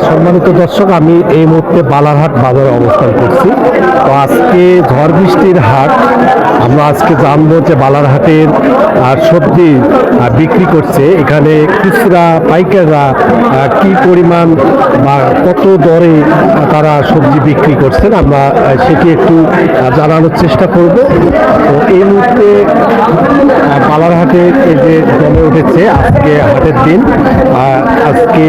সম্মানিত দর্শক, আমি এই মুহূর্তে বালারহাট বাজারে অবস্থান করছি। তো আজকে ঝড় বৃষ্টির হাট। আমরা আজকে জানবো যে বালারহাটের সবজি বিক্রি করছে এখানে খুচরা পাইকাররা কি পরিমাণ বা কত দরে তারা সবজি বিক্রি করছেন, আমরা সেটি একটু জানানোর চেষ্টা করব। তো এই মুহূর্তে বালারহাটে এই যে জমে উঠেছে আজকে হাটের দিন। আজকে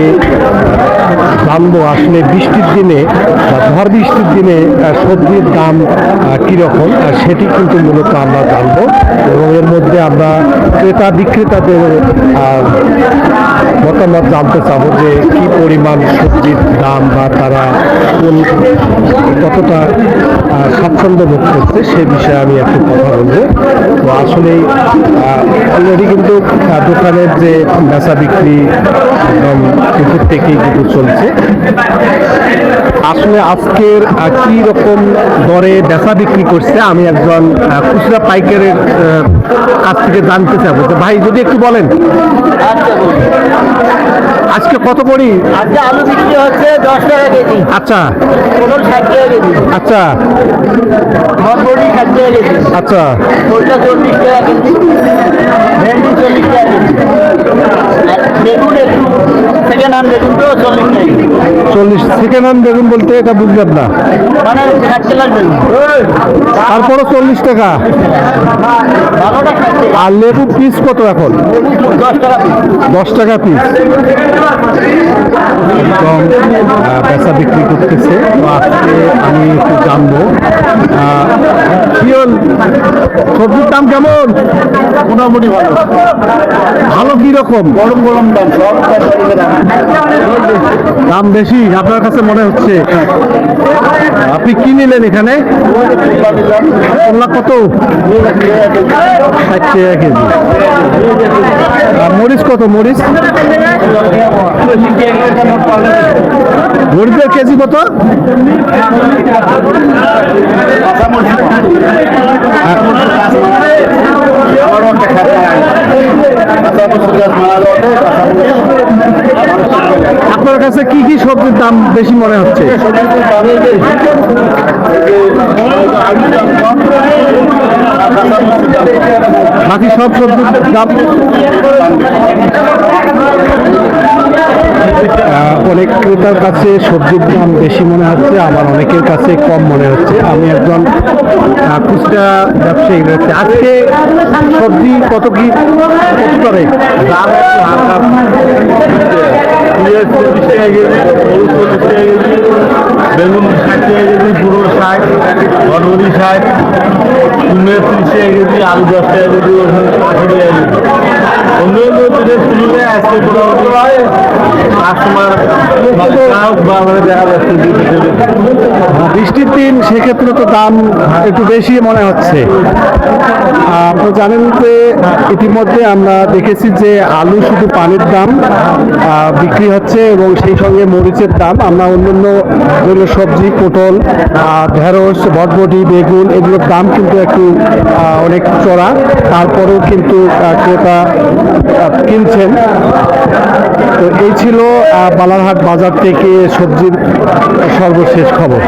জানবো আসলে বৃষ্টির দিনে বা ঝড় বৃষ্টির দিনে সবজির দাম কীরকম, সেটি কিন্তু মূলত আমরা জানবো এবং এর মধ্যে আমরা ক্রেতা বিক্রেতাদের মতামত জানতে চাবো যে কি পরিমাণ সবজির দাম বা তারা কতটা স্বাচ্ছন্দ্য বোধ করছে সে বিষয়ে আমি একটু কথা বলবো। তো আসলে অলরেডি কিন্তু দোকানের যে বেচা বিক্রি একদম দুপুর থেকেই কিন্তু চলছে। আসলে আজকের কি রকম দরে বেচা বিক্রি করছে আমি একজন খুচরা পাইকারের কাছ থেকে জানতে চাবো। তো ভাই যদি একটু বলেন আজকে কত করি? আজকে আলু বিক্রি হচ্ছে 10 টাকা কেজি। আচ্ছা, পটল 60 টাকা কেজি। আচ্ছা, বরবটি 60 টাকা কেজি। আচ্ছা, ওইটা 40 টাকা কেজি। ভেন্ডি 40 টাকা কেজি। বেগুন একটু সেকেন্ড হ্যান্ড বেগুন তো 40 টাকা কেজি। 40 সেকেন্ড হ্যান্ড বেগুন বলতে এটা বুঝলাম না। মানে 60 টাকার বেগুন। তারপরে 40 টাকা। ভালোটা 60 টাকা। আর লেবু পিস কত এখন? লেবু 10 টাকা পিস। 10 টাকা পিস। একদম বেচা বিক্রি করতেছে। তো আজকে আমি একটু জানবো কি সবজির দাম কেমন? মোটামুটি ভালো। ভালো কিরকম? গরম গরম দাম সব দাম বেশি আপনার কাছে মনে হচ্ছে? আপনি কি নিলেন এখানে? কমলা কত? 60 টাকা কেজি। আর মরিচ কত? মরিচ মরিচের কেজি কত? আপনার কাছে কি কি সবজির দাম বেশি মনে হচ্ছে? বাকি সব সবজির দাম অনেক ক্রেতার কাছে সবজির দাম বেশি মনে হচ্ছে, আবার অনেকের কাছে কম মনে হচ্ছে। আমি একজন খুচরা ব্যবসায়ী রয়েছে। আজকে সবজি কত কি করে দাম? বেগুন 60 টাকা কেজি, পুরো 60, বরবটি 60, কুমড়ো 30 টাকা কেজি, আলু 10 টাকা কেজি, 80 টাকা কেজি। অন্য তুলনায় আজকে কাস্টমার দেখা যাচ্ছে। বৃষ্টির দিন সেক্ষেত্রে তো দাম একটু বেশি মনে হচ্ছে। আপনি জানেন যে ইতিমধ্যে আমরা দেখেছি যে আলু শুধু পানির দাম বিক্রি হচ্ছে এবং সেই সঙ্গে মরিচের দাম। আমরা অন্যান্য যেগুলো সবজি পটল, ঢেঁড়স, বরবটি, বেগুন এগুলোর দাম কিন্তু একটু অনেক চড়া, তারপরেও কিন্তু ক্রেতা কিনছেন। তো এই ছিল বালারহাট বাজার থেকে সবজির সর্বশেষ খবর।